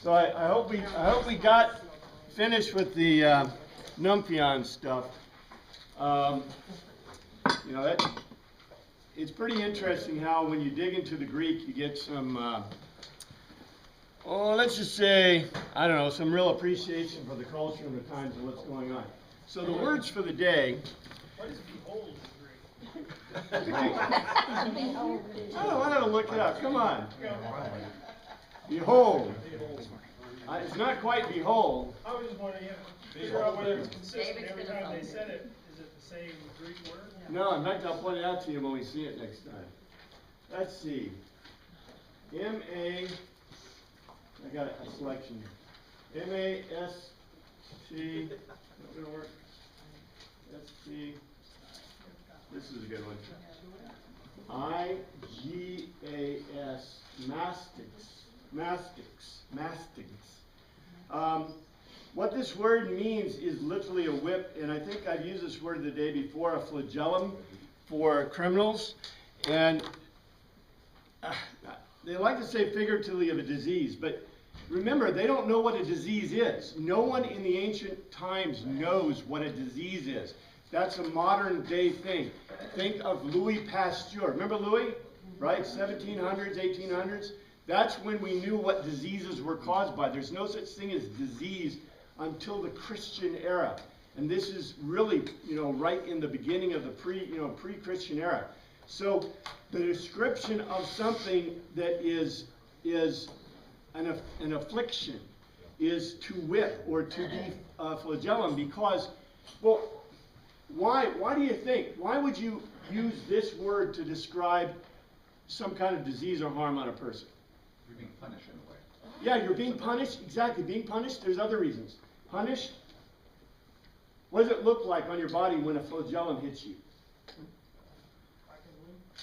So I hope we got finished with the Numphion stuff. You know, it's pretty interesting how when you dig into the Greek, you get some, let's just say, I don't know, some real appreciation for the culture and the times of what's going on. So the words for the day. What is behold in Greek? I don't want to look it up. Come on. Behold. It's not quite behold. I was just wondering, figure out whether it's consistent every time they said it. Is it the same Greek word? No, in fact, I'll point it out to you when we see it next time. Let's see. I got a selection here. M-A-S-T, not going to work. S-T, this is a good one. I-G-A-S, mastics. What this word means is literally a whip, and I think I've used this word the day before, a flagellum for criminals. And they like to say figuratively of a disease, but remember, they don't know what a disease is. No one in the ancient times knows what a disease is. That's a modern day thing. Think of Louis Pasteur. Remember Louis? Right? 1700s, 1800s. That's when we knew what diseases were caused by. There's no such thing as disease until the Christian era. And this is really, right in the beginning of the pre-Christian era. So the description of something that is an affliction is to whip or to be flagellum, because, well, why do you think? Why would you use this word to describe some kind of disease or harm on a person? You're being punished in a way. Yeah, you're being punished. Exactly. Being punished, there's other reasons. Punished. What does it look like on your body when a flagellum hits you?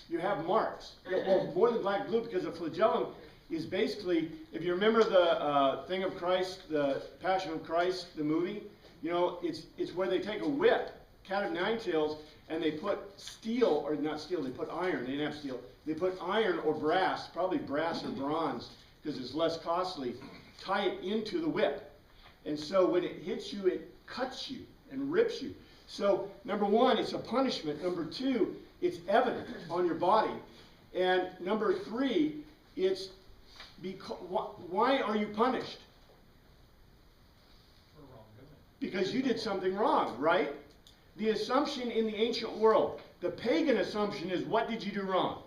You have marks. Well, more than black glue, because a flagellum is basically, if you remember the thing of Christ, the Passion of Christ, the movie, it's where they take a whip, cat of nine tails, and they put steel, or not steel, they put iron. They didn't have steel. They put iron or brass, probably brass or bronze, because it's less costly, tie it into the whip. And so when it hits you, it cuts you and rips you. So number one, it's a punishment. Number two, it's evident on your body. And number three, it's because, why are you punished? For wrongdoing. Because you did something wrong, right? The assumption in the ancient world, the pagan assumption is, what did you do wrong?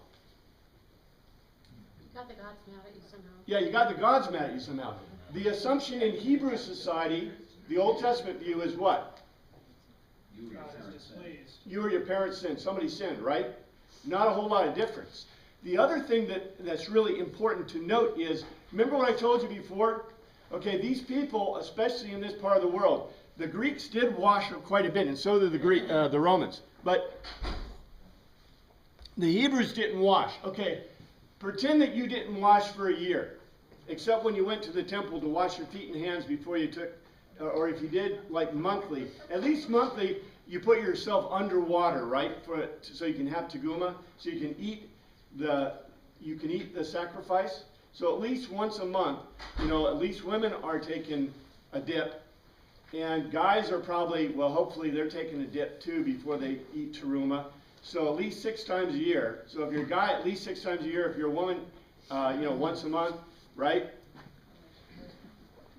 You got the gods mad at you somehow. Yeah, you got the gods mad at you somehow. The assumption in Hebrew society, the Old Testament view, is what? You or your parents sinned. Somebody sinned, right? Not a whole lot of difference. The other thing that's really important to note is, remember what I told you before? Okay, these people, especially in this part of the world, the Greeks did wash quite a bit, and so did the Romans. But the Hebrews didn't wash. Okay, pretend that you didn't wash for a year, except when you went to the temple to wash your feet and hands before you took, or if you did like monthly. At least monthly, you put yourself underwater, right? So you can have teguma, so you can eat the sacrifice. So at least once a month, at least women are taking a dip. And guys are probably, well, hopefully they're taking a dip too before they eat teruma. So at least 6 times a year. So if you're a guy, at least 6 times a year. If you're a woman, once a month, right?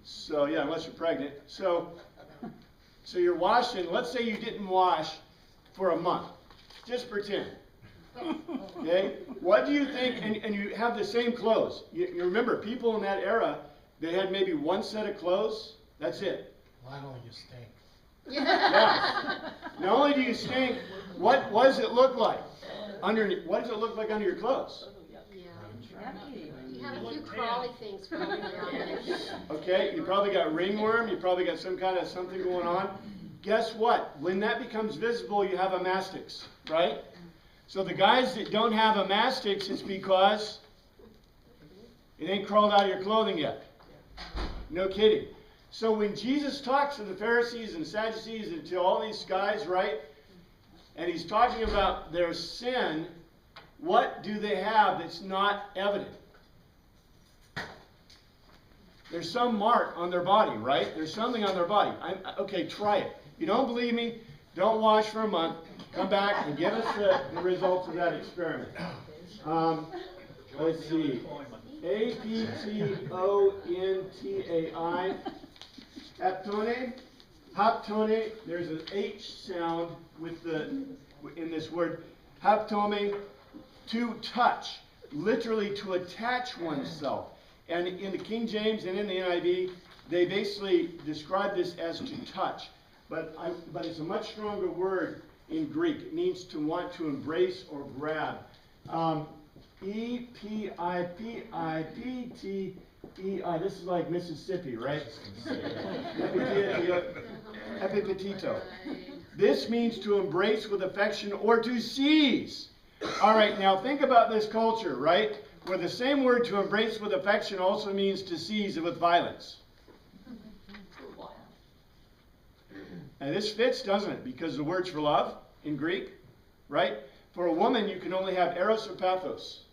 So yeah, unless you're pregnant. So you're washing. Let's say you didn't wash for a month. Just pretend. Okay? What do you think? And you have the same clothes. You remember, people in that era, they had maybe one set of clothes. That's it. Why don't you stink? Yeah. Not only do you stink, what does it look like underneath? What does it look like under your clothes? Yeah. You have a few crawly things floating around there. Okay, you probably got ringworm. You probably got some kind of something going on. Guess what? When that becomes visible, you have a mastix, right? So the guys that don't have a mastix, it's because it ain't crawled out of your clothing yet. No kidding. So when Jesus talks to the Pharisees and Sadducees and to all these guys, right, and he's talking about their sin, what do they have that's not evident? There's some mark on their body, right? There's something on their body. Okay, try it. If you don't believe me, don't wash for a month. Come back and give us the results of that experiment. Let's see. Aptontai. Haptone. Haptone. There's an H sound in this word. Haptome, to touch. Literally to attach oneself. And in the King James and in the NIV, they basically describe this as to touch. But it's a much stronger word in Greek. It means to want to embrace or grab. E-P-I-P-I-P-T-E-I. This is like Mississippi, right? Epipetito. This means to embrace with affection or to seize. All right, now think about this culture, right? Where the same word to embrace with affection also means to seize with violence. And this fits, doesn't it? Because the word's for love in Greek, right? For a woman, you can only have eros or pathos.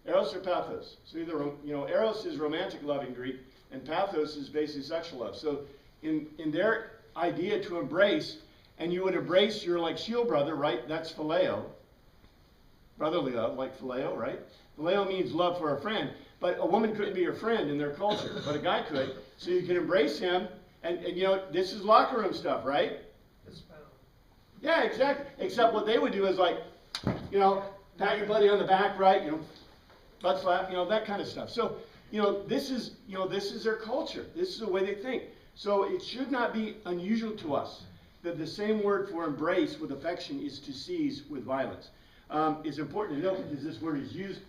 Eros or pathos. So either, eros is romantic love in Greek, and pathos is basically sexual love. So in their idea to embrace, and you would embrace your like shield brother, right? That's phileo. Brotherly love, like phileo, right? Phileo means love for a friend. But a woman couldn't be your friend in their culture, but a guy could. So you can embrace him, and this is locker room stuff, right? Yeah, exactly. Except what they would do is like, pat your buddy on the back, right? Butt slap, that kind of stuff. So, this is their culture. This is the way they think. So it should not be unusual to us that the same word for embrace with affection is to seize with violence. It's important to note because this word is used,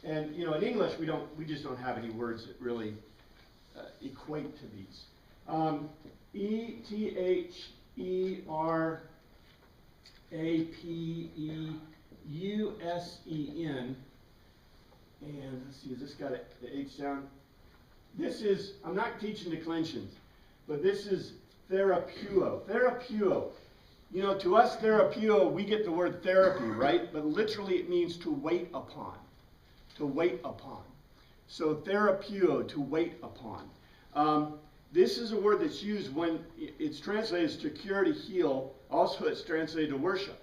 and in English we just don't have any words that really equate to these. ETHERAPEUSEN, and let's see, has this got the H sound? This is, I'm not teaching declensions, but this is therapeuo. Therapeuo. To us, therapeuo, we get the word therapy, right? But literally it means to wait upon. To wait upon. So therapeuo, to wait upon. This is a word that's used when it's translated as to cure, to heal. Also, it's translated to worship.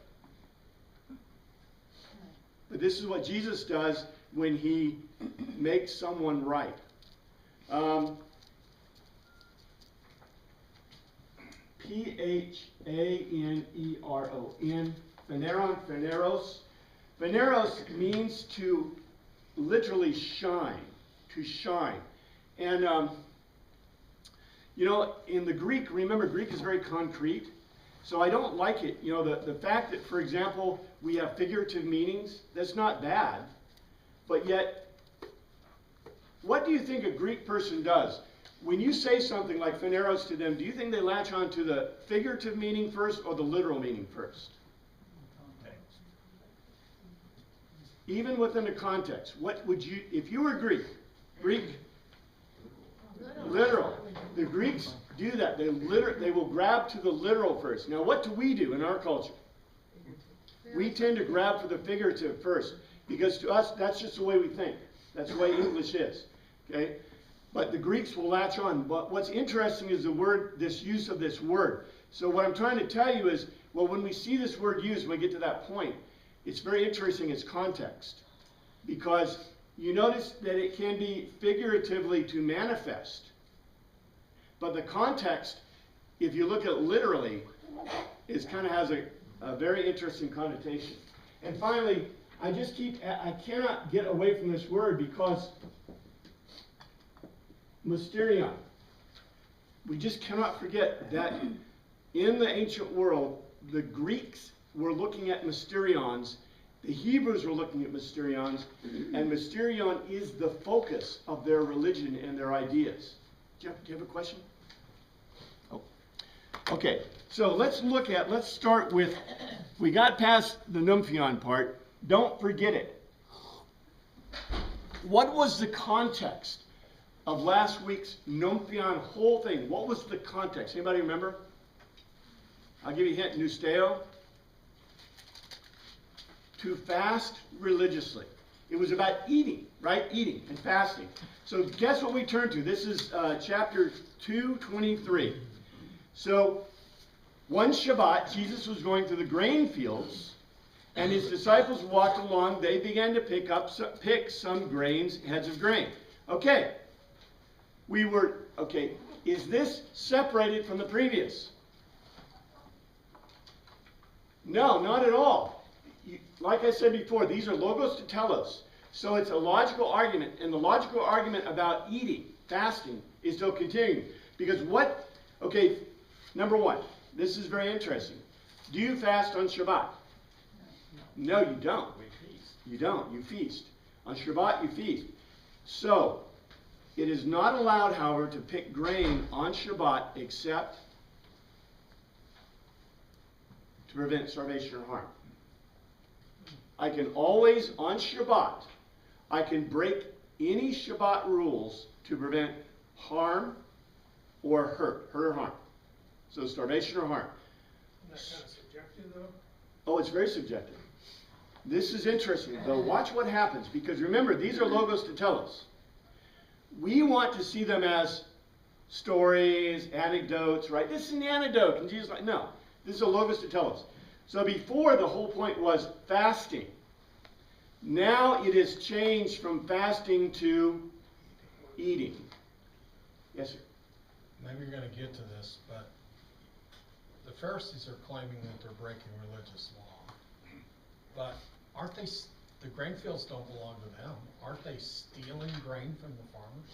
But this is what Jesus does when he makes someone right. Phaneron, phaneros. Phaneros means to literally shine, to shine. And, in the Greek, remember Greek is very concrete. So I don't like it. The fact that, for example, we have figurative meanings, that's not bad. But yet, what do you think a Greek person does? When you say something like phaneros to them, do you think they latch on to the figurative meaning first or the literal meaning first? Even within the context, what would you, if you were Greek, literal. The Greeks do that. They will grab to the literal first. Now, what do we do in our culture? We tend to grab for the figurative first, because to us, that's just the way we think. That's the way English is. Okay? But the Greeks will latch on. But what's interesting is this use of this word. So what I'm trying to tell you is, well, when we see this word used, when we get to that point, it's very interesting its context. Because you notice that it can be figuratively to manifest. But the context, if you look at it literally, kind of has a very interesting connotation. And finally, I cannot get away from this word because mysterion. We just cannot forget that in the ancient world, the Greeks were looking at mysterions, the Hebrews were looking at mysterions, and mysterion is the focus of their religion and their ideas. Do you have a question? Oh. Okay, so let's start with, we got past the numphion part, don't forget it. What was the context of last week's numphion whole thing? What was the context? Anybody remember? I'll give you a hint, Nusteo. To fast religiously. It was about eating, right? Eating and fasting. So guess what we turn to? This is chapter 2:23. So one Shabbat, Jesus was going through the grain fields, and his disciples walked along. They began to pick some grains, heads of grain. Okay. Is this separated from the previous? No, not at all. Like I said before, these are logos to telos. So it's a logical argument. And the logical argument about eating, fasting, is still continuing. Because number one, this is very interesting. Do you fast on Shabbat? No, you don't. You don't. You feast. On Shabbat, you feast. So, it is not allowed, however, to pick grain on Shabbat except to prevent starvation or harm. I can always, on Shabbat, I can break any Shabbat rules to prevent harm or hurt or harm. So starvation or harm. Isn't that kind of subjective, though? Oh, it's very subjective. This is interesting, though. Watch what happens, because remember, these are logos to telos. We want to see them as stories, anecdotes, right? This is an anecdote. And Jesus like, no, this is a logos to telos. So before, the whole point was fasting. Now it is changed from fasting to eating. Yes, sir. Maybe you're going to get to this, but the Pharisees are claiming that they're breaking religious law. But aren't they, the grain fields don't belong to them. Aren't they stealing grain from the farmers?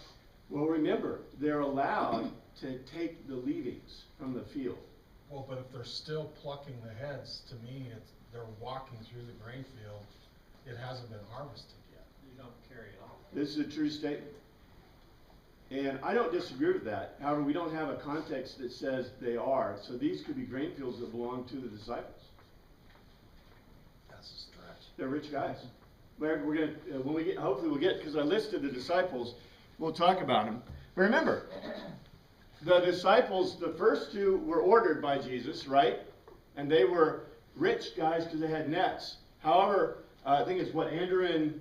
Well, remember, they're allowed to take the leavings from the field. Well, but if they're still plucking the heads, to me, they're walking through the grain field. It hasn't been harvested yet. You don't carry it off. This is a true statement. And I don't disagree with that. However, we don't have a context that says they are. So these could be grain fields that belong to the disciples. That's a stretch. They're rich guys. We're going to, when we get, hopefully we'll get, because I listed the disciples, we'll talk about them. But remember, the disciples, the first two were ordered by Jesus, right? And they were rich guys because they had nets. However, I think it's Andrew and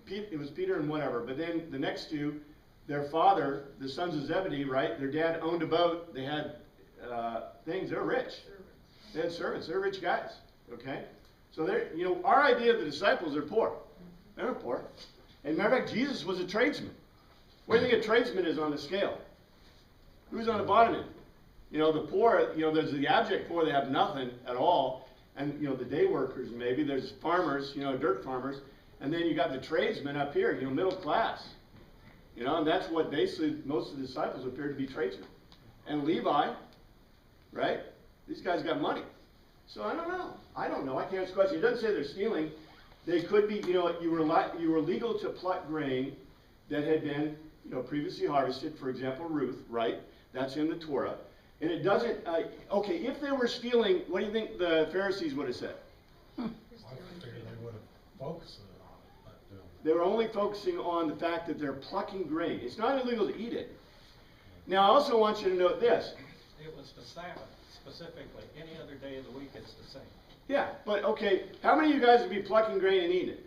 it was Peter and whatever. But then the next two, their father, the sons of Zebedee, right? Their dad owned a boat. They had things. They're rich. They had servants. They're rich guys. Okay? So they're, our idea of the disciples are poor. They were poor. And matter of fact, Jesus was a tradesman. Where do you think a tradesman is on the scale? Who's on the bottom end? The poor, there's the abject poor, they have nothing at all. And, the day workers maybe. There's farmers, dirt farmers. And then you got the tradesmen up here, middle class. And that's what basically most of the disciples appear to be tradesmen. And Levi, right? These guys got money. So I don't know. I can't answer the question. It doesn't say they're stealing. They could be, you were legal to pluck grain that had been, previously harvested. For example, Ruth, right? That's in the Torah. And it doesn't, if they were stealing, what do you think the Pharisees would have said? I figured they would have focused on it. They were only focusing on the fact that they're plucking grain. It's not illegal to eat it. Now, I also want you to note this. It was the Sabbath, specifically. Any other day of the week, it's the same. Yeah, but how many of you guys would be plucking grain and eating it?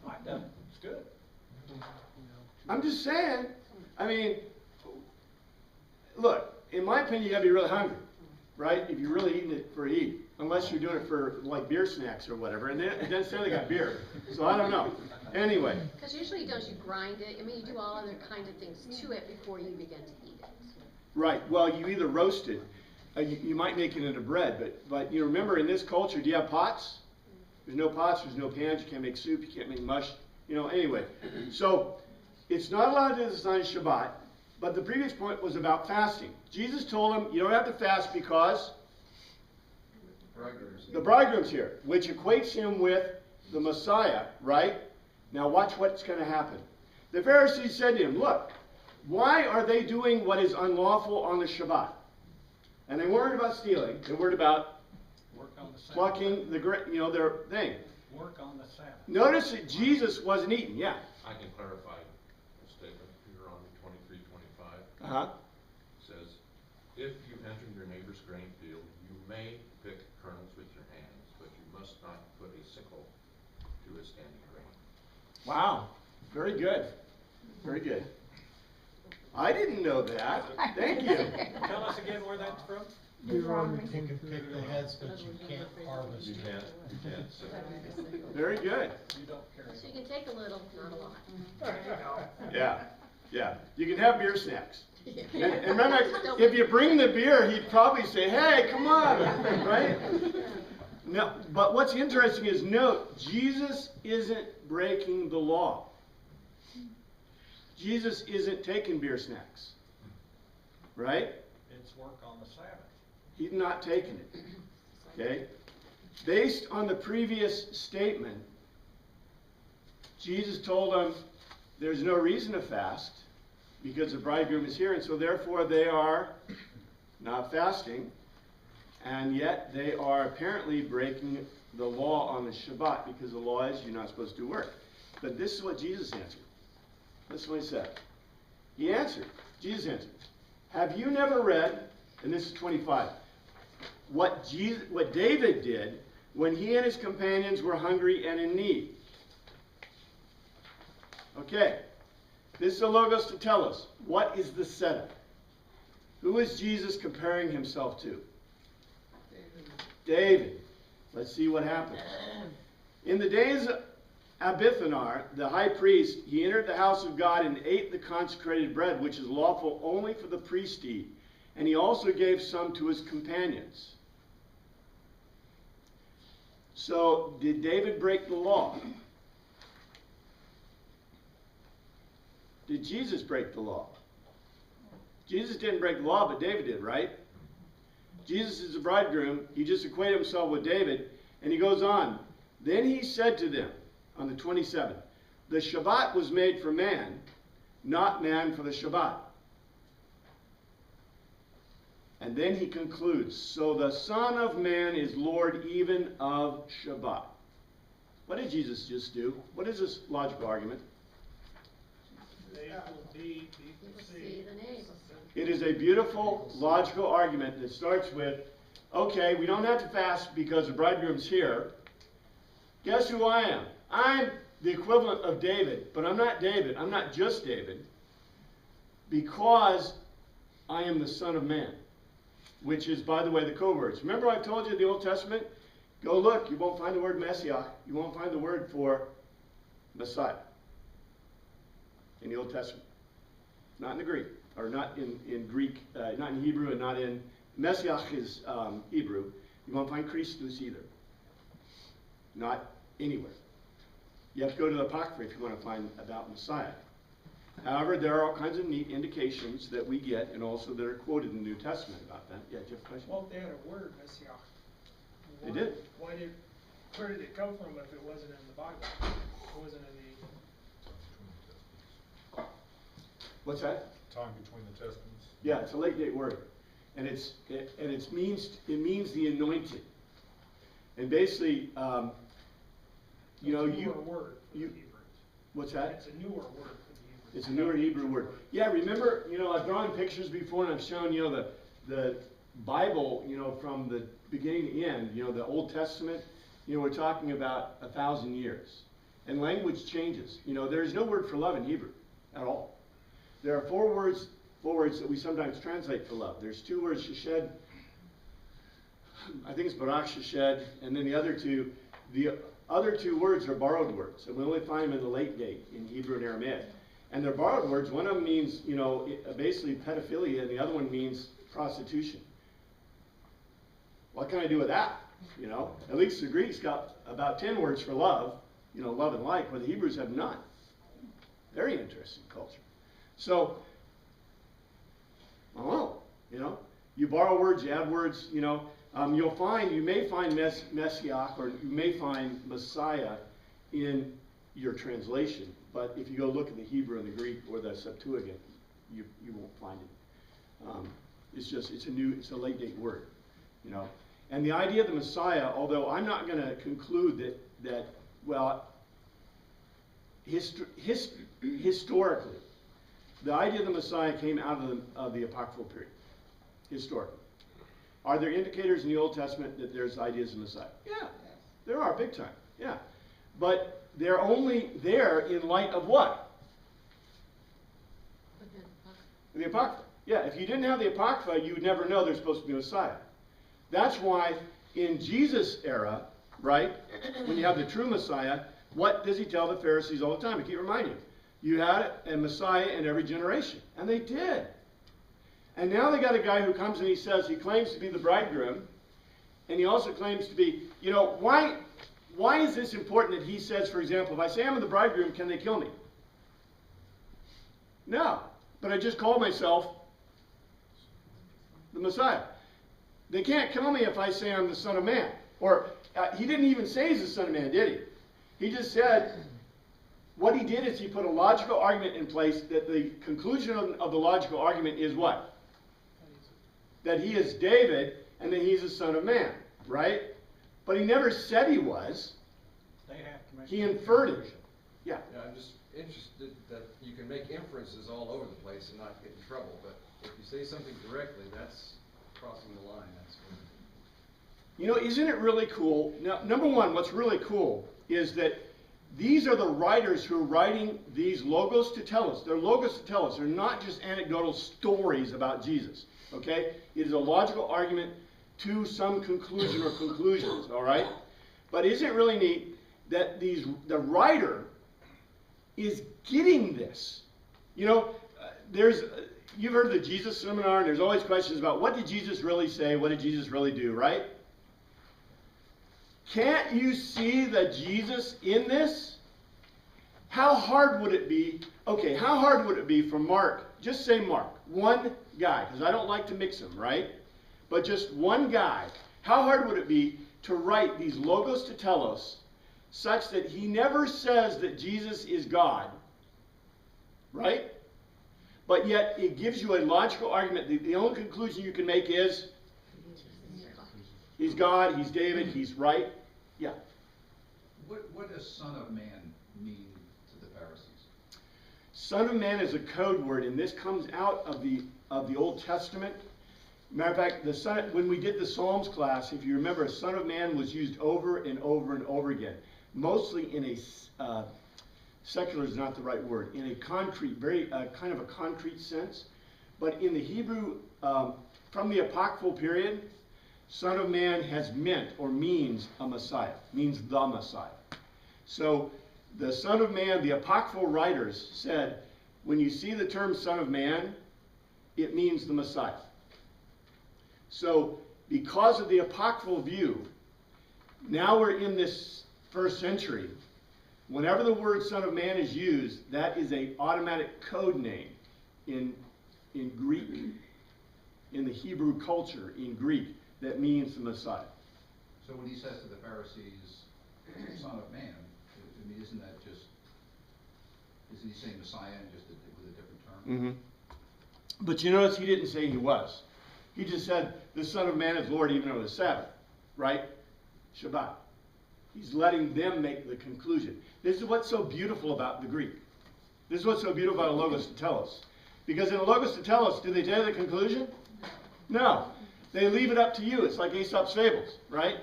I've done it. It's good. I'm just saying. Look, in my opinion, you gotta be really hungry, right? If you're really eating it for eat, unless you're doing it for like beer snacks or whatever. And then it doesn't say they got beer, so I don't know. Anyway. Because usually you grind it. You do all other kinds of things to it before you begin to eat it. Right. Well, you either roast it, you might make it into bread, but remember in this culture, do you have pots? There's no pots, there's no pans, you can't make soup, you can't make mush, anyway. So, it's not allowed to do this on Shabbat, but the previous point was about fasting. Jesus told him, you don't have to fast because the bridegroom's here, which equates him with the Messiah, right? Now watch what's going to happen. The Pharisees said to him, look, why are they doing what is unlawful on the Shabbat? And they weren't about stealing, they weren't about Work on the Sabbath. plucking their thing. Work on the Sabbath. Notice that Jesus wasn't eating, yeah. I can clarify the statement. Deuteronomy 23:25 Uh-huh. says, if you enter your neighbor's grain field, you may pick kernels with your hands, but you must not put a sickle to a standing grain. Wow, very good, very good. I didn't know that, thank you. Tell us again where that's from? You can pick the heads, but you can't harvest. You can't say. Very good, You don't carry. So you can take a little, not a lot. yeah, yeah. You can have beer snacks. Yeah. And remember, if you bring the beer, he'd probably say, hey, come on, right? No, but what's interesting is note, Jesus isn't breaking the law. Jesus isn't taking beer snacks, right? It's work on the Sabbath. He's not taking it, okay? Based on the previous statement, Jesus told them there's no reason to fast because the bridegroom is here, and so therefore they are not fasting, and yet they are apparently breaking the law on the Shabbat because the law is you're not supposed to do work. But this is what Jesus answered. This is what he said. He answered, Jesus answered, have you never read, and this is 25, what David did when he and his companions were hungry and in need? Okay, this is the Logos to tell us, what is the setup? Who is Jesus comparing himself to? David. Let's see what happens. In the days of Abithanar, the high priest, he entered the house of God and ate the consecrated bread, which is lawful only for the priest to eat. And he also gave some to his companions. So, did David break the law? Did Jesus break the law? Jesus didn't break the law, but David did, right? Jesus is the bridegroom. He just equated himself with David. And he goes on. Then he said to them, on the 27th, the Shabbat was made for man, not man for the Shabbat. And then he concludes, so the Son of Man is Lord even of Shabbat. What did Jesus just do? What is this logical argument? A equal B, B equals See C. the name. It is a beautiful logical argument that starts with, okay, we don't have to fast because the bridegroom's here. Guess who I am? I'm the equivalent of David, but I'm not David. I'm not just David, because I am the Son of Man, which is, by the way, the code words. Remember I told you in the Old Testament? Go look, you won't find the word Messiah. You won't find the word for Messiah in the Old Testament. Not in the Greek, or not in Greek, not in Hebrew, and not in, Messiah is Hebrew. You won't find Christus either. Not anywhere. You have to go to the Apocrypha if you want to find about Messiah. However, there are all kinds of neat indications that we get, and also that are quoted in the New Testament about that. Yeah, do you have a question? Well, they had a word, Messiah. They did. Where did it come from if it wasn't in the Bible? It wasn't in the... What's that? Time between the testaments. Yeah, it's a late date word, and it means the anointed. And basically, you know, It's a newer word for the Hebrews. What's that? It's a newer word for the Hebrews. It's a newer Hebrew word. Yeah, remember, you know, I've drawn pictures before and I've shown, you know, the Bible, you know, from the beginning to end, you know, the Old Testament, you know, we're talking about 1,000 years. And language changes. You know, there's no word for love in Hebrew at all. There are four words that we sometimes translate for love. There's two words, sheshed, I think it's barak sheshed, and then the other two words are borrowed words, and we only find them in the late date in Hebrew and Aramaic. And they're borrowed words. One of them means, you know, basically pedophilia, and the other one means prostitution. What can I do with that? You know, at least the Greeks got about 10 words for love, you know, love and like, where the Hebrews have none. Very interesting culture. So, I don't know, you know, you borrow words, you add words, you know, you may find Messiah, or you may find Messiah in your translation, but if you go look at the Hebrew and the Greek or the Septuagint, you won't find it. It's a late date word, you know. And the idea of the Messiah, although I'm not going to conclude that well, historically, the idea of the Messiah came out of the apocryphal period, historically. Are there indicators in the Old Testament that there's ideas of Messiah? Yeah, there are, big time, yeah. But they're only there in light of what? The Apocrypha. Yeah, if you didn't have the Apocrypha, you would never know there's supposed to be a Messiah. That's why in Jesus' era, right, when you have the true Messiah, what does he tell the Pharisees all the time? I keep reminding you had a Messiah in every generation. And they did. And now they got a guy who comes and he says he claims to be the bridegroom, and he also claims to be, you know, why is this important that he says, for example, if I say I'm the bridegroom, can they kill me? No. But I just call myself the Messiah. They can't kill me if I say I'm the Son of Man. Or, he didn't even say he's the Son of Man, did he? He just said, what he did is he put a logical argument in place that the conclusion of the logical argument is what? That he is David and that he's the Son of Man, right? But he never said he was. They have to make. He inferred it. Yeah. Yeah, I'm just interested that you can make inferences all over the place and not get in trouble, but if you say something directly, that's crossing the line. That's what... You know, isn't it really cool? Now, number one, what's really cool is that these are the writers who are writing these logos to tell us. They're logos to tell us. They're not just anecdotal stories about Jesus, okay? It is a logical argument to some conclusion or conclusions, all right? But isn't it really neat that the writer is getting this? You know, you've heard the Jesus seminar, and there's always questions about what did Jesus really say, what did Jesus really do, right? Can't you see the Jesus in this? How hard would it be? Okay, how hard would it be for Mark, just say Mark, one guy, because I don't like to mix them, right? But just one guy, how hard would it be to write these logos to telos such that he never says that Jesus is God, right? But yet it gives you a logical argument. The only conclusion you can make is he's God, he's David, he's right. Yeah. What does Son of Man mean to the Pharisees? Son of Man is a code word, and this comes out of the Old Testament. Matter of fact, when we did the Psalms class, if you remember, Son of Man was used over and over and over again, mostly in a secular is not the right word, in a concrete, very kind of a concrete sense. But in the Hebrew, from the apocryphal period, Son of Man has meant or means a Messiah, means the Messiah. So the Son of Man, the apocryphal writers said, when you see the term Son of Man, it means the Messiah. So because of the apocryphal view, now we're in this first century. Whenever the word Son of Man is used, that is an automatic code name in Greek, in the Hebrew culture, in Greek, that means the Messiah. So when he says to the Pharisees, Son of Man, I mean, isn't he saying Messiah just with a different term? Mm-hmm. But you notice he didn't say he was. He just said the Son of Man is Lord even over the Sabbath, right? Shabbat. He's letting them make the conclusion. This is what's so beautiful about the Greek. This is what's so beautiful about a logos to telos. Because in a logos to telos, do they tell you the conclusion? No. They leave it up to you. It's like Aesop's fables, right?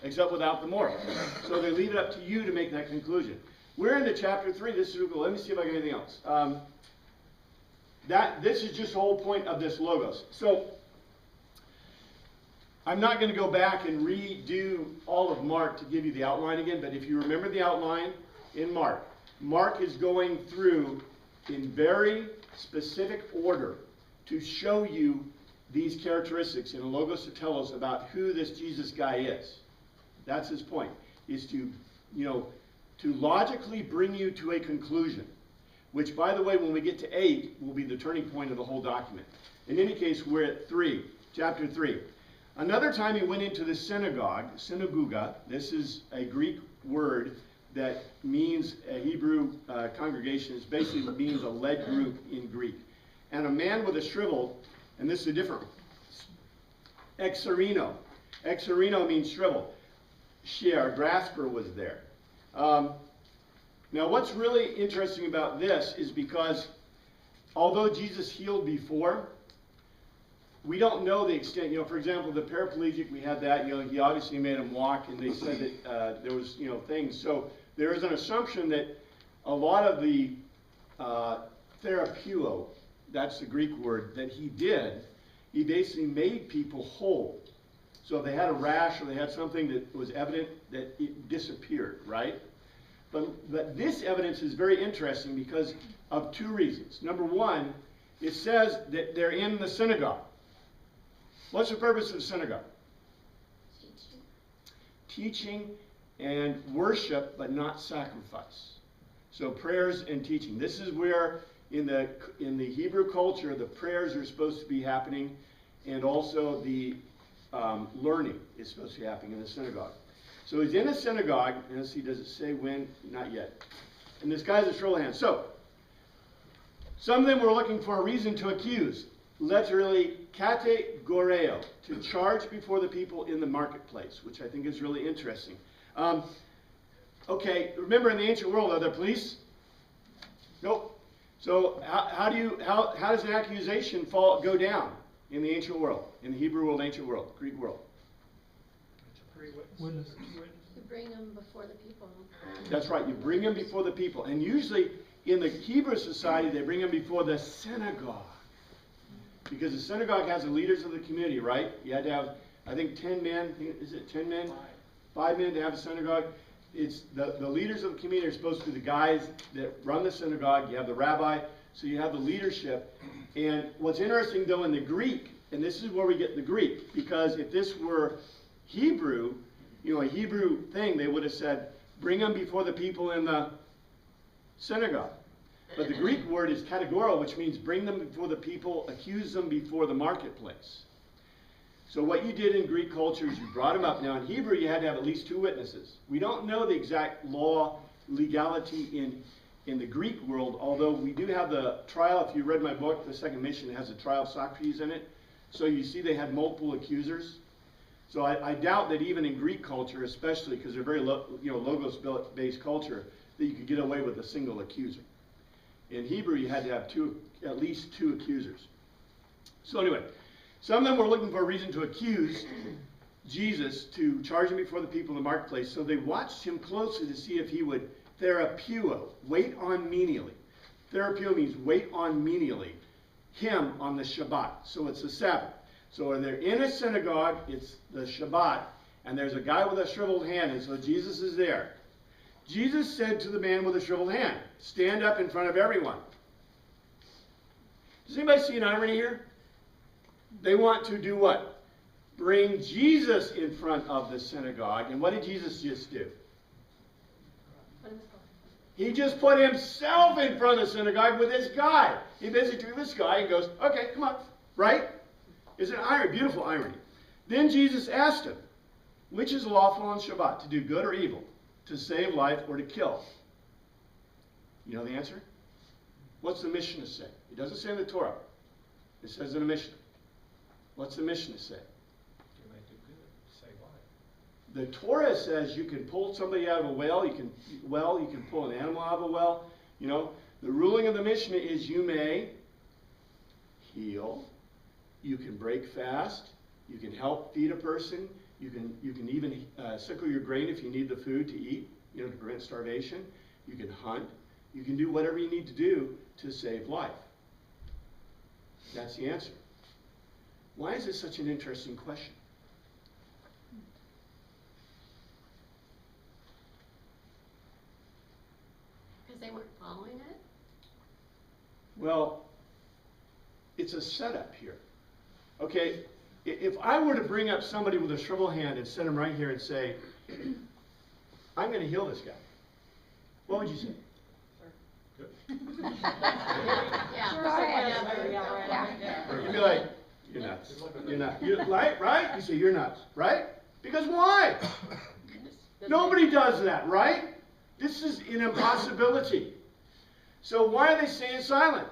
Except without the moral. So they leave it up to you to make that conclusion. We're into chapter 3. This is super cool. Let me see if I got anything else. This is just the whole point of this logos. So I'm not going to go back and redo all of Mark to give you the outline again, but if you remember the outline in Mark, Mark is going through in very specific order to show you these characteristics in a logos to tell us about who this Jesus guy is. That's his point, is to, to logically bring you to a conclusion, which, by the way, when we get to 8, will be the turning point of the whole document. In any case, we're at 3, chapter 3. Another time he went into the synagogue. This is a Greek word that means a Hebrew congregation. It basically means a led group in Greek. And a man with a shrivel, and this is a different one, exarino. Exarino means shrivel. Share, grasper was there. Now what's really interesting about this is because although Jesus healed before, we don't know the extent. For example, the paraplegic, we had that. He obviously made him walk, and they said that there was, things. So there is an assumption that a lot of the therapeuo, that's the Greek word, that he did, he basically made people whole. So if they had a rash or they had something that was evident, that it disappeared, right? But this evidence is very interesting because of two reasons. Number one, it says that they're in the synagogue. What's the purpose of the synagogue? Teaching and worship, but not sacrifice. So prayers and teaching. This is where in the Hebrew culture the prayers are supposed to be happening, and also the learning is supposed to be happening in the synagogue. So he's in a synagogue, and let's see, does it say when? Not yet. And this guy's a shrill hand. So some of them were looking for a reason to accuse. Literally, kategoreo, to charge before the people in the marketplace, which I think is really interesting. Okay, remember in the ancient world, are there police? Nope. So how does an accusation go down in the ancient world, in the Hebrew world, ancient world, Greek world? You bring them before the people. That's right, you bring them before the people. And usually in the Hebrew society, they bring them before the synagogue. Because the synagogue has the leaders of the community, right? You had to have, I think, 10 men. Is it 10 men? 5 men to have a synagogue. It's the leaders of the community are supposed to be the guys that run the synagogue. You have the rabbi, so you have the leadership. And what's interesting, though, in the Greek, and this is where we get the Greek, because if this were Hebrew, a Hebrew thing, they would have said, bring them before the people in the synagogue. But the Greek word is kategoro, which means bring them before the people, accuse them before the marketplace. So what you did in Greek culture is you brought them up. Now in Hebrew you had to have at least 2 witnesses. We don't know the exact law, legality in the Greek world, although we do have the trial. If you read my book, The Second Mission, it has a trial of Socrates in it. So you see they had multiple accusers. So I doubt that even in Greek culture, especially because they're very logos-based culture, that you could get away with a single accuser. In Hebrew, you had to have at least two accusers. So anyway, some of them were looking for a reason to accuse Jesus, to charge him before the people in the marketplace. So they watched him closely to see if he would therapeuo, wait on menially. Therapeuo means wait on menially, him on the Shabbat. So it's the Sabbath. So when they're in a synagogue, it's the Shabbat, and there's a guy with a shriveled hand, and so Jesus is there. Jesus said to the man with a shriveled hand, stand up in front of everyone. Does anybody see an irony here? They want to do what? Bring Jesus in front of the synagogue. And what did Jesus just do? He just put himself in front of the synagogue with this guy. He basically took this guy and goes, okay, come on, right? It's an irony, beautiful irony. Then Jesus asked him, which is lawful on Shabbat, to do good or evil? To save life or to kill? You know the answer? What's the Mishnah say? It doesn't say in the Torah. It says in the Mishnah. What's the Mishnah say? You may do good, save life. The Torah says you can pull somebody out of a well, you can pull an animal out of a well. The ruling of the Mishnah is you may heal, you can break fast, you can help feed a person, you can even sickle your grain if you need the food to eat, to prevent starvation. You can hunt. You can do whatever you need to do to save life. That's the answer. Why is this such an interesting question? Because they weren't following it? Well, it's a setup here. Okay, if I were to bring up somebody with a shriveled hand and set him right here and say, I'm going to heal this guy, what would you say? You'd be like, you're nuts. You're nuts. Right? You say, you're nuts. Right? Because why? Nobody does that, right? This is an impossibility. So why are they staying silent?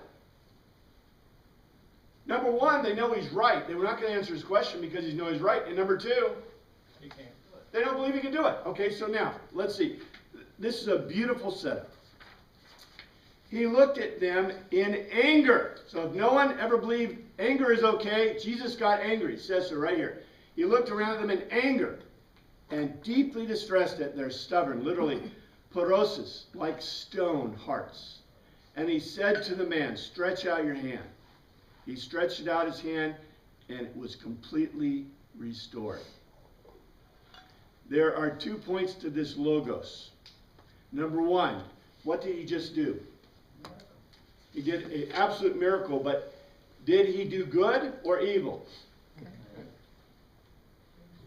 Number one, they know he's right. They were not going to answer his question because they know he's right. And number two, He can't do it. they don't believe he can do it. Okay, so now, let's see. This is a beautiful setup. He looked at them in anger. So if no one ever believed anger is okay, Jesus got angry. It says so right here. He looked around at them in anger and deeply distressed at their stubborn, literally, Porosis, like stone hearts. And he said to the man, stretch out your hand. He stretched out his hand, and it was completely restored. There are 2 points to this logos. Number one, what did he just do? He did an absolute miracle, but did he do good or evil?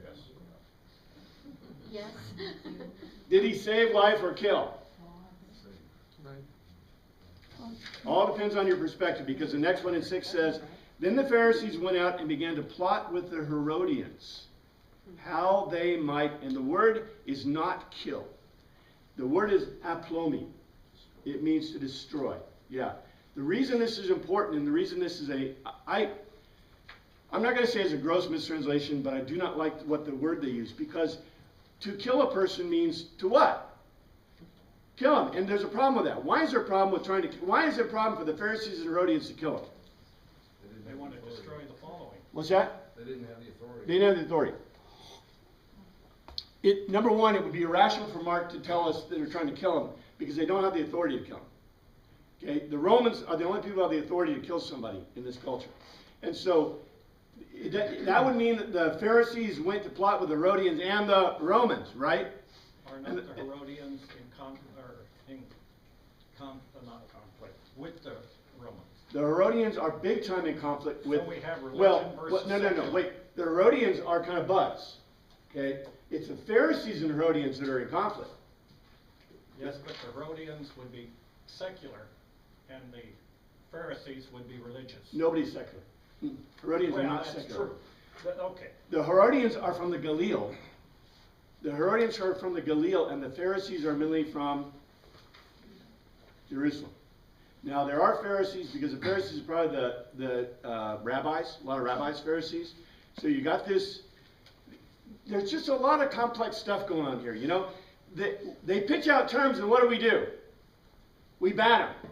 Yes. Yes. Did he save life or kill? All depends on your perspective, because the next one in 6 says, then the Pharisees went out and began to plot with the Herodians how they might, and the word is not kill. The word is aplomi. It means to destroy. Yeah. The reason this is important, and the reason this is I'm not going to say it's a gross mistranslation, but I do not like what the word they use, because to kill a person means to what? Kill him. And there's a problem with that. Why is there a problem with why is there a problem for the Pharisees and Herodians to kill him? They want to destroy the following. What's that? They didn't have the authority. They didn't have the authority. Number one, it would be irrational for Mark to tell us that they're trying to kill him because they don't have the authority to kill him. Okay? The Romans are the only people who have the authority to kill somebody in this culture. And so that would mean that the Pharisees went to plot with the Herodians and the Romans, right? Are not the Herodians not conflict with the Romans? The Herodians are big time in conflict with. So we have religion well, versus no, secular. wait. The Herodians are kind of buds. Okay, it's the Pharisees and Herodians that are in conflict. Yes, but the Herodians would be secular, and the Pharisees would be religious. Nobody's secular. Herodians are Well, not that's secular. true. But, okay. The Herodians are from the Galil. The Herodians are from the Galil, and the Pharisees are mainly from Jerusalem. Now, there are Pharisees, because the Pharisees are probably the rabbis, a lot of rabbis, Pharisees. So you got this, there's just a lot of complex stuff going on here, you know. They pitch out terms, and what do? We bat them,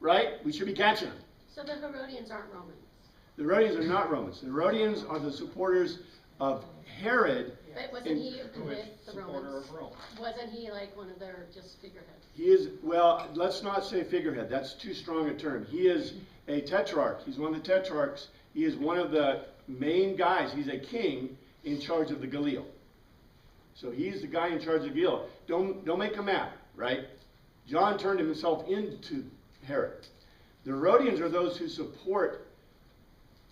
right? We should be catching them. So the Herodians aren't Romans. The Herodians are not Romans. The Herodians are the supporters of Herod. But wasn't he Who is with the supporter Romans? of Rome? Wasn't he like one of their just figureheads? He is, well, let's not say figurehead. That's too strong a term. He is a tetrarch. He's one of the tetrarchs. He is one of the main guys. He's a king in charge of the Galil. So he's the guy in charge of the Galil. Don't make him mad, right? John turned himself into Herod. The Herodians are those who support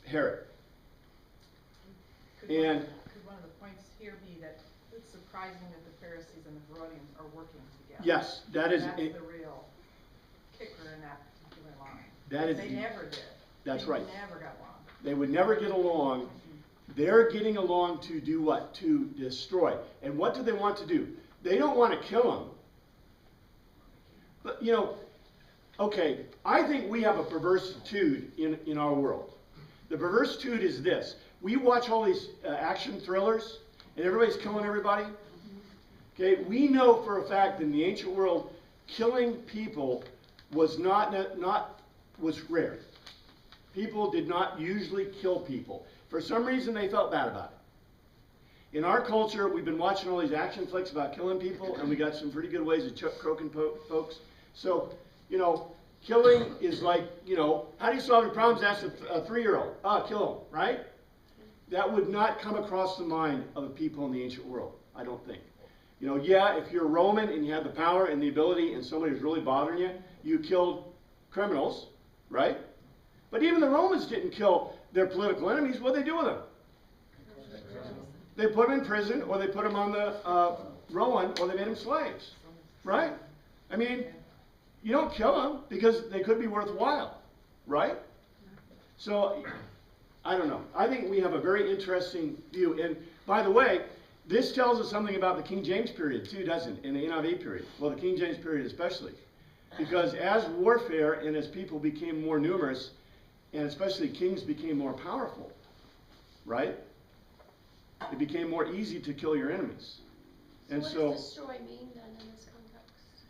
Herod. Could one of the points here be that it's surprising that the Pharisees and the Herodians are working together? Yes, that is. That's the real kicker in that particular line. That is. They never did. That's They right. never got along. They would never get along. They're getting along to do what? To destroy. And what do they want to do? They don't want to kill him. But, you know, okay, I think we have a perversitude in our world. The perversitude is this. We watch all these action thrillers, and everybody's killing everybody. Okay, we know for a fact that in the ancient world, killing people was was rare. People did not usually kill people. For some reason, they felt bad about it. In our culture, we've been watching all these action flicks about killing people, and we got some pretty good ways of croaking folks. So, you know, killing is like, you know, how do you solve your problems? Ask a 3-year-old. Kill him, right? That would not come across the mind of the people in the ancient world, I don't think. You know, yeah, if you're Roman and you have the power and the ability and somebody was really bothering you, you killed criminals, right? But even the Romans didn't kill their political enemies. What did they do with them? They put them in prison, or they put them on the Rowan, or they made them slaves, right? I mean, you don't kill them because they could be worthwhile, right? So, I don't know. I think we have a very interesting view. And by the way, this tells us something about the King James period too, doesn't it? And the NIV period. Well, the King James period especially. Because as warfare and as people became more numerous, and especially kings became more powerful, right? It became more easy to kill your enemies. And What so does destroy mean then in this context?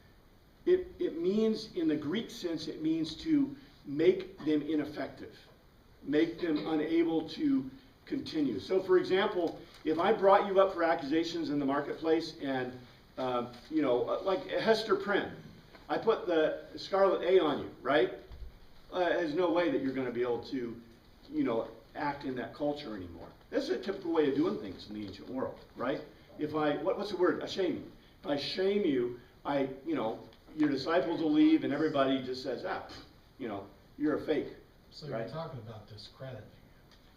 it means, in the Greek sense, it means to make them ineffective. Make them unable to continue. So for example, if I brought you up for accusations in the marketplace and like Hester Prynne. I put the scarlet A on you, right? There's no way that you're going to be able to, act in that culture anymore. This is a typical way of doing things in the ancient world, right? If I, what's the word? Shaming. If I shame you, your disciples will leave and everybody just says, you're a fake. So you're right? talking about discrediting.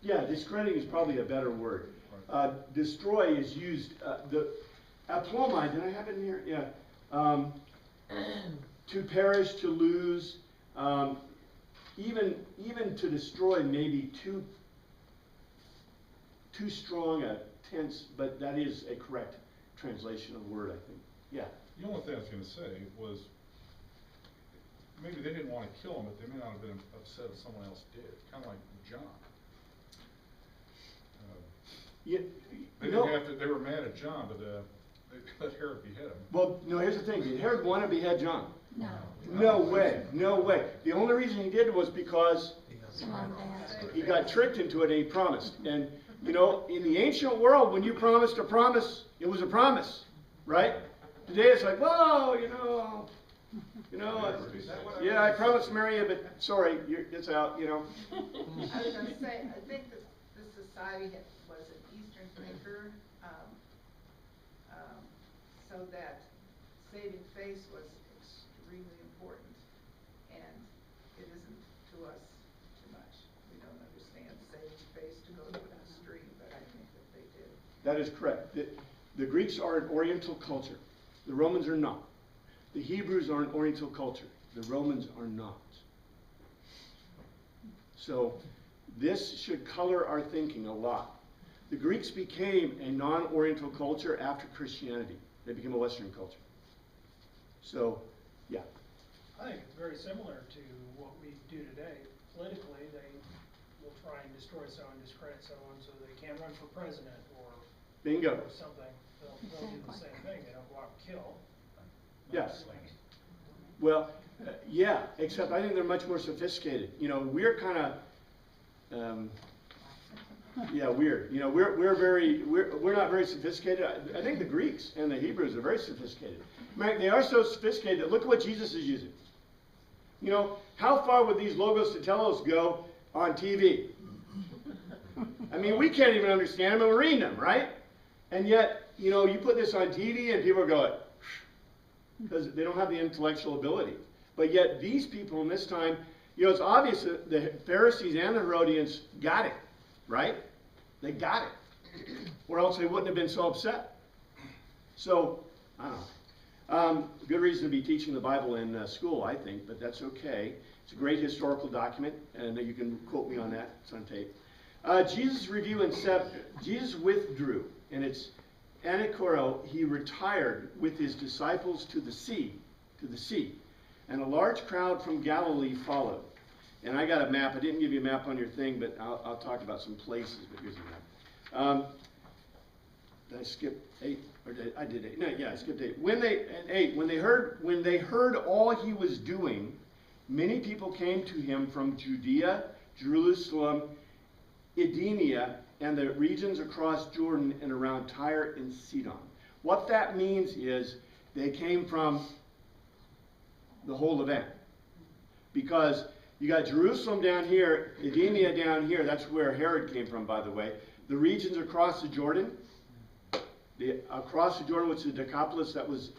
Yeah, discrediting is probably a better word. Destroy is used, the aplomai, did I have it in here? Yeah. To perish, to lose, even to destroy may be too strong a tense, but that is a correct translation of the word, I think. Yeah. The only thing I was gonna say was, maybe they didn't wanna kill him, but they may not have been upset if someone else did, kinda like John. Yeah, They didn't have to, they were mad at John, but, they let Herod behead him. well, no, here's the thing. Did Herod want to behead John? No. No way, no way. The only reason he did was because he got tricked into it and he promised. And, in the ancient world, when you promised a promise, it was a promise, right? Today it's like, whoa, yeah, I promised to marry you, but sorry, it's out, I was gonna say, I think that this society was an Eastern thinker, so that saving face was extremely important, and it isn't to us too much. We don't understand saving face to go to the street, but I think that they did. That is correct. The Greeks are an Oriental culture. The Romans are not. The Hebrews are an Oriental culture. The Romans are not. So this should color our thinking a lot. The Greeks became a non-Oriental culture after Christianity. They became a Western culture. So, yeah. I think it's very similar to what we do today. Politically, they will try and destroy someone, discredit someone so they can't run for president or Bingo. or something. They'll do the same thing. They don't go out and kill. Yes. Well, yeah, except I think they're much more sophisticated. We're kind of, weird. We're not very sophisticated. I think the Greeks and the Hebrews are very sophisticated. They are so sophisticated that look at what Jesus is using. How far would these logos tetelos go on TV? I mean, we can't even understand them and we're reading them, right? And yet, you put this on TV and people are going, because they don't have the intellectual ability. But yet, these people in this time, it's obvious that the Pharisees and the Herodians got it, right? They got it. Or else they wouldn't have been so upset. So, I don't know. Good reason to be teaching the Bible in school, I think, but that's okay. It's a great historical document, and you can quote me on that. It's on tape. Jesus' review in Jesus withdrew, and it's Anakoro. He retired with his disciples to the sea, and a large crowd from Galilee followed. And I got a map. I didn't give you a map on your thing, but I'll talk about some places. But here's a map. Did I skip 8? Or I did 8. No, yeah, I skipped 8. When they heard all he was doing, many people came to him from Judea, Jerusalem, Idumea, and the regions across Jordan and around Tyre and Sidon. What that means is they came from the whole event. Because you got Jerusalem down here, Idumea down here, that's where Herod came from, by the way. The regions across the Jordan, which is the Decapolis, that was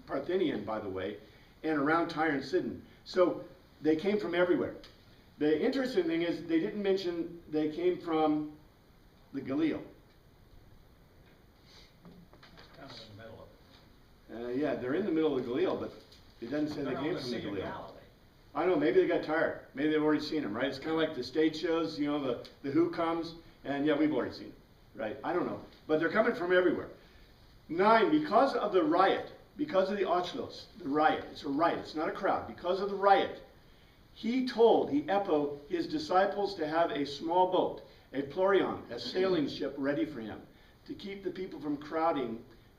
Parthenian, by the way, and around Tyre and Sidon. So they came from everywhere. The interesting thing is they didn't mention they came from the Galilee. Kind of in the middle of it. Yeah, they're in the middle of the Galilee, but it doesn't say they They're on came the from the Sea of Galilee. Galilee. I don't know, maybe they got tired. Maybe they've already seen him, right? It's kind of like the stage shows, the Who comes, and yeah, we've already seen him, right? I don't know. But they're coming from everywhere. 9, because of the riot, because of the Ochlos, the riot, it's a riot, it's not a crowd, because of the riot, he Epo, his disciples to have a small boat, a plorion, a sailing ship ready for him, to keep the people from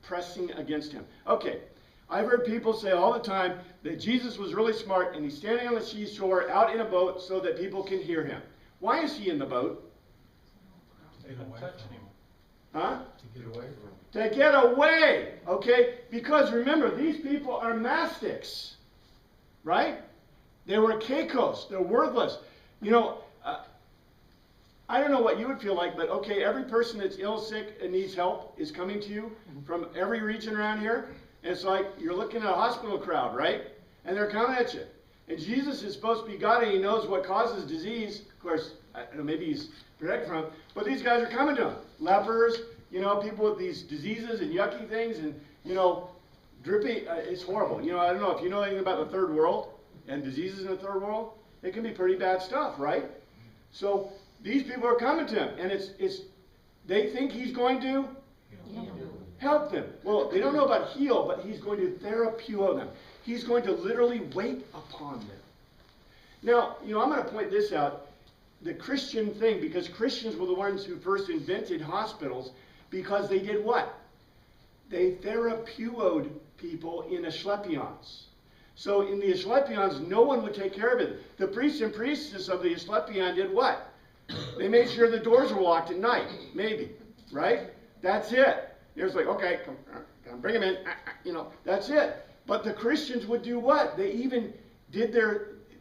pressing against him. Okay, I've heard people say all the time that Jesus was really smart and he's standing on the seashore out in a boat so that people can hear him. Why is he in the boat? They don't touch him. Huh? To get away from. To get away, okay? Because remember, these people are mastics, right? They were caicos, they're worthless. You know, I don't know what you would feel like, but okay, every person that's ill, sick, and needs help is coming to you from every region around here. And it's like you're looking at a hospital crowd, right? And they're coming at you. And Jesus is supposed to be God, and he knows what causes disease. Of course, I don't know, maybe he's protected from it, but these guys are coming to him. Lepers, you know, people with these diseases and yucky things, and, you know, drippy, it's horrible. You know, I don't know if you know anything about the third world and diseases in the third world. It can be pretty bad stuff, right? So these people are coming to him, and they think he's going to help them. Well, they don't know about heal, but he's going to therapeuo them. He's going to literally wait upon them. Now, you know, I'm going to point this out. The Christian thing, because Christians were the ones who first invented hospitals, because they did what? They therapeuoed people in Asclepions. So in the Asclepions, no one would take care of it. The priests and priestesses of the Asclepion did what? They made sure the doors were locked at night, maybe, right? That's it. It was like, okay, come bring them in, you know, that's it. But the Christians would do what? They even did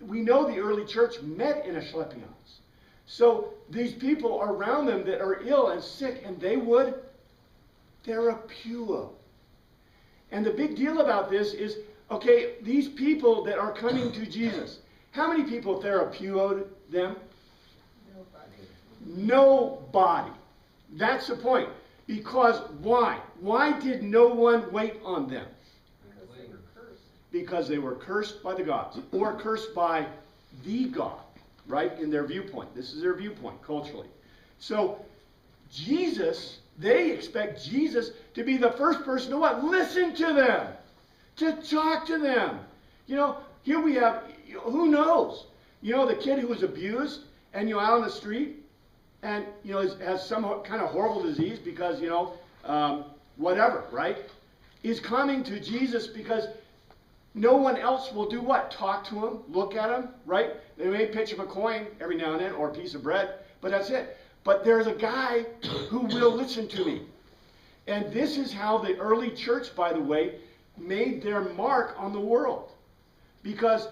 we know the early church met in Asclepions. So these people around them that are ill and sick, and they would therapeuo. And the big deal about this is, okay, these people that are coming to Jesus, how many people therapeuoed them? Nobody. That's the point. Because why? Why did no one wait on them? Because they were cursed. Because they were cursed by the gods, or cursed by the God, right? In their viewpoint. This is their viewpoint, culturally. So, Jesus, they expect Jesus to be the first person to what? Listen to them. To talk to them. You know, here we have, who knows? You know, the kid who was abused, and, you know, out on the street, and, you know, has some kind of horrible disease because, you know, whatever, right? Is coming to Jesus because no one else will do what? Talk to him, look at him, right? They may pitch him a coin every now and then, or a piece of bread, but that's it. But there's a guy who will listen to me. And this is how the early church, by the way, made their mark on the world. Because,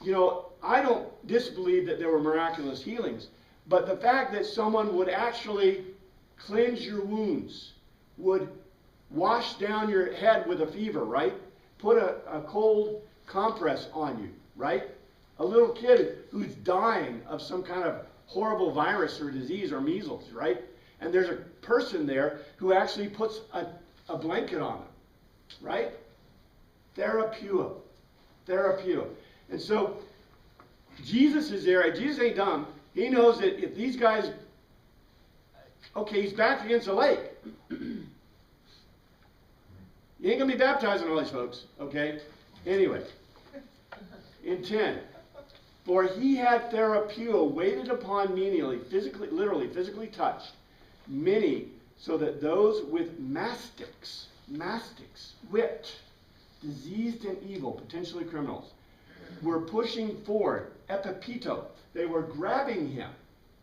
you know, I don't disbelieve that there were miraculous healings, but the fact that someone would actually cleanse your wounds, would wash down your head with a fever, right? Put a cold compress on you, right? A little kid who's dying of some kind of horrible virus or disease or measles, right? And there's a person there who actually puts a blanket on them, right? Therapeuo. Therapeuo. And so Jesus is there. Jesus ain't dumb. He knows that if these guys, okay, he's backed against a lake. You ain't going to be baptizing all these folks, okay? Anyway, in 10, for he had therapeuo, waited upon menially, physically, literally, physically touched, many, so that those with mastics, whipped, diseased and evil, potentially criminals, were pushing forward, epipito. They were grabbing him.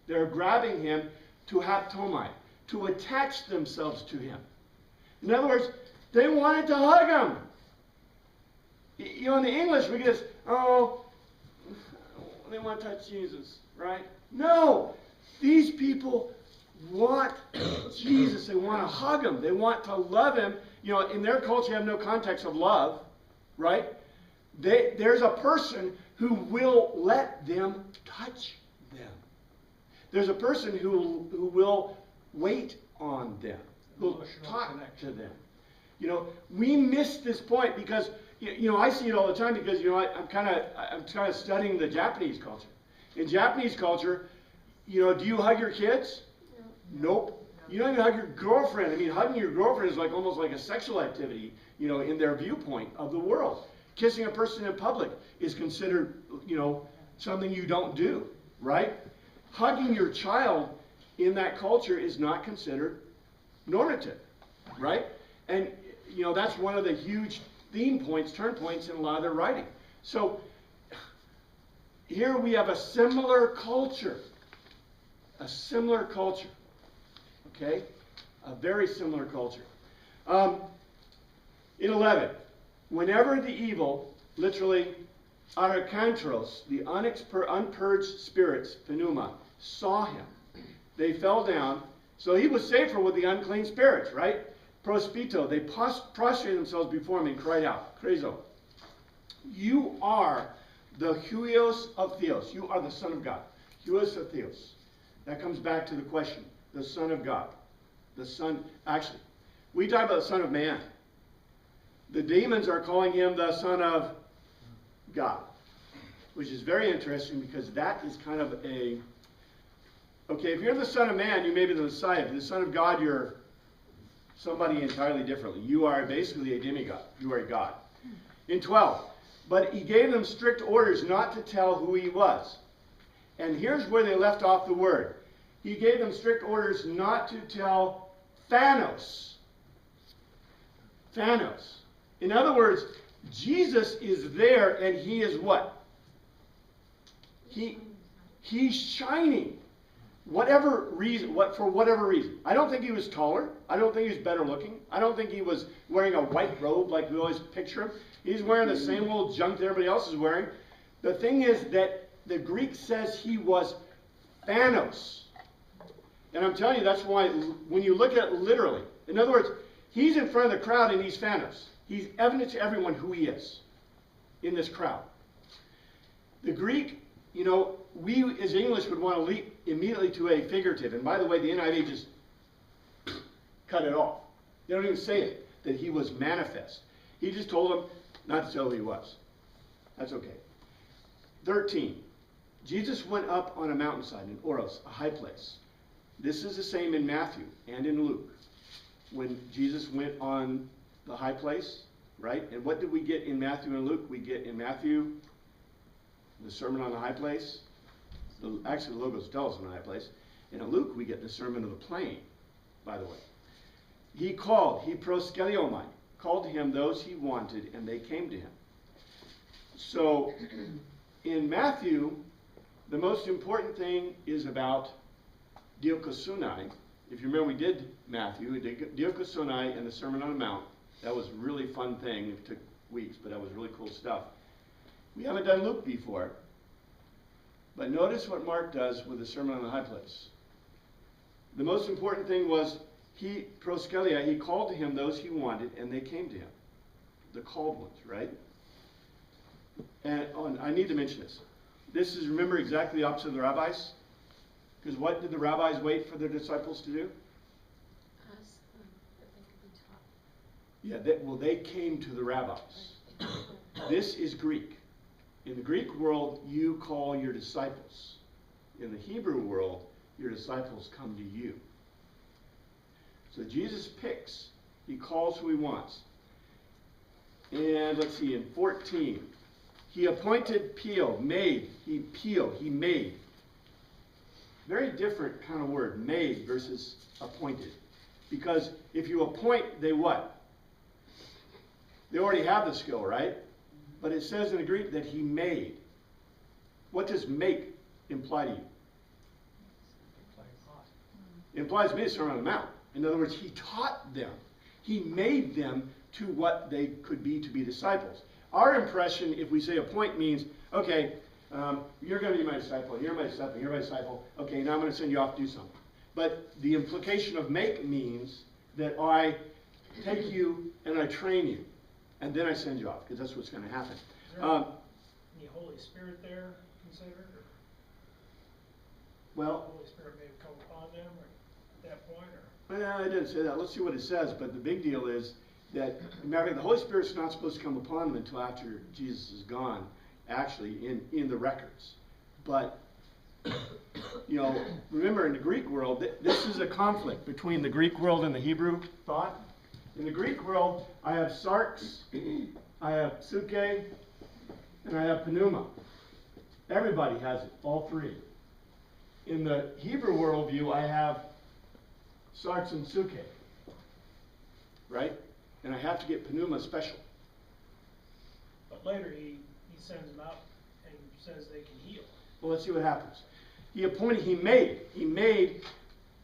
They were grabbing him to haptomai, to attach themselves to him. In other words, they wanted to hug him. You know, in the English, we get this, oh, they want to touch Jesus, right? No, these people want Jesus. They want to hug him. They want to love him. You know, in their culture, you have no context of love, right? There's a person who will let them touch them. There's a person who will wait on them, who will talk to them. You know, we miss this point because, you know, I see it all the time because, you know, I'm kind of studying the Japanese culture. In Japanese culture, you know, do you hug your kids? Nope. You don't even hug your girlfriend. I mean, hugging your girlfriend is like almost like a sexual activity, you know, in their viewpoint of the world. Kissing a person in public is considered, you know, something you don't do, right? Hugging your child in that culture is not considered normative, right? And, you know, that's one of the huge theme points, turn points in a lot of their writing. So here we have a similar culture. A similar culture. Okay? A very similar culture. In 11, whenever the evil, literally, archantros, the unpurged spirits, pneuma, saw him, they fell down. So he was safer with the unclean spirits, right? Prospito, they prostrated themselves before him and cried out, Krezo, you are the huios of Theos. You are the Son of God. Huios of Theos. That comes back to the question, the Son of God. The Son, actually, we talk about the Son of Man. The demons are calling him the Son of God, which is very interesting because that is kind of a, okay, if you're the Son of Man, you may be the Messiah. If you're the Son of God, you're somebody entirely differently. You are basically a demigod. You are a God. In 12, but he gave them strict orders not to tell who he was. And here's where they left off the word. He gave them strict orders not to tell Thanos. Thanos. In other words, Jesus is there and he is what? He's shining. Whatever reason, for whatever reason. I don't think he was taller. I don't think he was better looking. I don't think he was wearing a white robe like we always picture him. He's wearing the same old junk that everybody else is wearing. The thing is that the Greek says he was Thanos. And I'm telling you, that's why when you look at it literally, in other words, he's in front of the crowd and he's Thanos. He's evident to everyone who he is in this crowd. The Greek, you know, we as English would want to leap immediately to a figurative. And by the way, the NIV just cut it off. They don't even say it, that he was manifest. He just told them not to tell who he was. That's okay. 13. Jesus went up on a mountainside in Oros, a high place. This is the same in Matthew and in Luke. When Jesus went on the high place, right? And what did we get in Matthew and Luke? We get in Matthew the Sermon on the High Place. Actually, the logos tell us on the high place. And in Luke, we get the Sermon of the Plain, by the way. He proskeliomai, called to him those he wanted, and they came to him. So, in Matthew, the most important thing is about Diokosunai. If you remember, we did Matthew, we did Diokosunai and the Sermon on the Mount. That was a really fun thing. It took weeks, but that was really cool stuff. We haven't done Luke before. But notice what Mark does with the Sermon on the High Place. The most important thing was he called to him those he wanted, and they came to him. The called ones, right? And I need to mention this. This is, remember, exactly the opposite of the rabbis. Because what did the rabbis wait for their disciples to do? Yeah, they came to the rabbis. This is Greek. In the Greek world, you call your disciples. In the Hebrew world, your disciples come to you. So Jesus picks. He calls who he wants. And let's see, in 14, he appointed Pio, made. He made. Very different kind of word, made versus appointed. Because if you appoint, they what? They already have the skill, right? But it says in the Greek that he made. What does make imply to you? It implies to me the Sermon on the Mount. In other words, he taught them. He made them to what they could be to be disciples. Our impression, if we say appoint, means, okay, you're going to be my disciple, you're my disciple, you're my disciple. Okay, now I'm going to send you off to do something. But the implication of make means that I take you and I train you. And then I send you off, because that's what's going to happen. Is there any Holy Spirit there considered? Or well, the Holy Spirit may have come upon them at that point? Or? Well, I didn't say that. Let's see what it says. But the big deal is that, remember, the Holy Spirit's not supposed to come upon them until after Jesus is gone, actually, in the records. But, you know, remember, in the Greek world, this is a conflict between the Greek world and the Hebrew thought. In the Greek world, I have sarx, I have suke, and I have pneuma. Everybody has it, all three. In the Hebrew worldview, I have sarx and suke, right? And I have to get pneuma special. But later he sends them out and says they can heal. Well, let's see what happens. He made